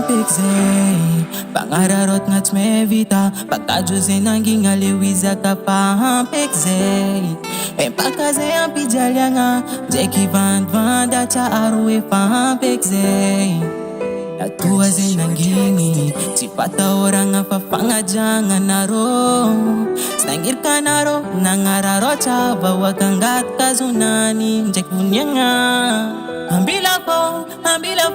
pekzay Pangararot nga tsy mevita Pagkadjose nanginga lewiza ka pahampekzay Empakazay ang pijalianga Jeki vandvanda cha aroe pahampekzay Natua zay nangini Tsipata orang nga papangajanga naro Snangir ka naro Nangararo cha Bawaganggat kazunani Jek bunyanga Ambila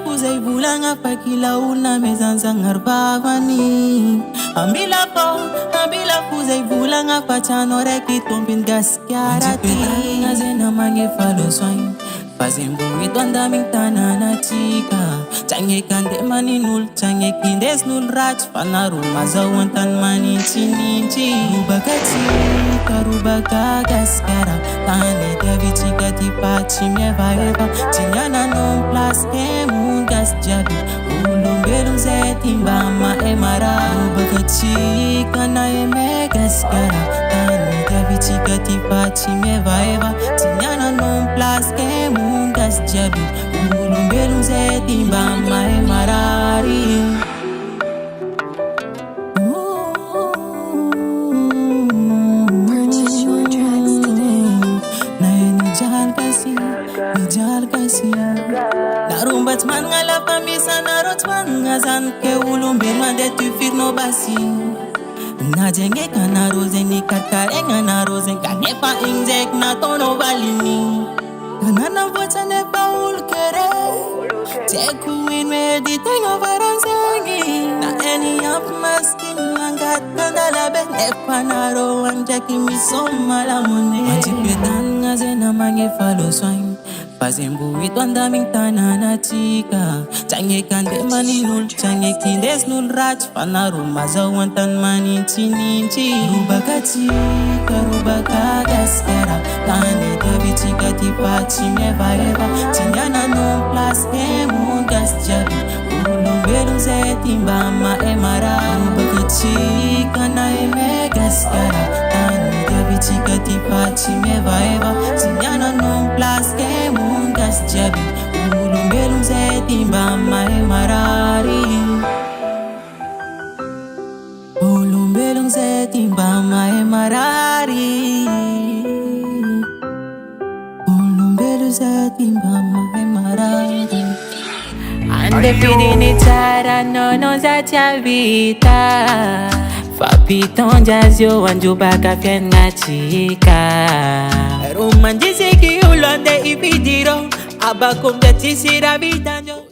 po zay bulang apa kilaw na mezanzang harbavani Ambila po zay bulang apa chanore kitumpin gas kiarati Nga zay namangi faloswang Pazimbuit ang daming tanana chika Change kande maninul, change kindes nul rach Panaruma zawantan maninchi Rubaka chika, rubaka gaskara Tane devi chika tipachi meva eva Chinyana non plas emun gas jabi Ulumbelu zetimba ma emara Rubaka chika na eme gaskara Tane devi chika tipachi meva eva Chinyana non plas emun gas jabi Ulumbelu zetimba ma emarari Bijal kasi Narumbat man nga la pamisa narot man nga zan Ke ulumbel man de tu fir no basi Najenge ka narozen ni karkare nga narozen Ka nepa injek na tono balini Kanana voca nepa ulkere Tekuin medite nga varansengi Na eni ap maskin Mangat kandalabe Nepa naro anjaki misoma la mone Majipetan nga zena mange faloswang Pazimbuit ang daming tanana chika Change kande maninul, change kindes nul rach Panaruma zawantan maninchi Rubaka chika, rubaka gaskara Tane devi chika tipachi meva eva Chinyana non plas emun gas jabi Ulumbelu zetimba ma emara Rubaka chika na eme gaskara Tane devi chika tipachi meva eva Chinyana non plas emun gas jabi Ulumbelu zetimba ma emarari Ulumbelu zetimba ma emarari Ulumbelu zetimba ma emarari Ande fidini chara no za chavita Fapiton jazio wanjubaka fien nga chika Rumanjisi ki ulonde ipidiro Abakum de tisira vitanjo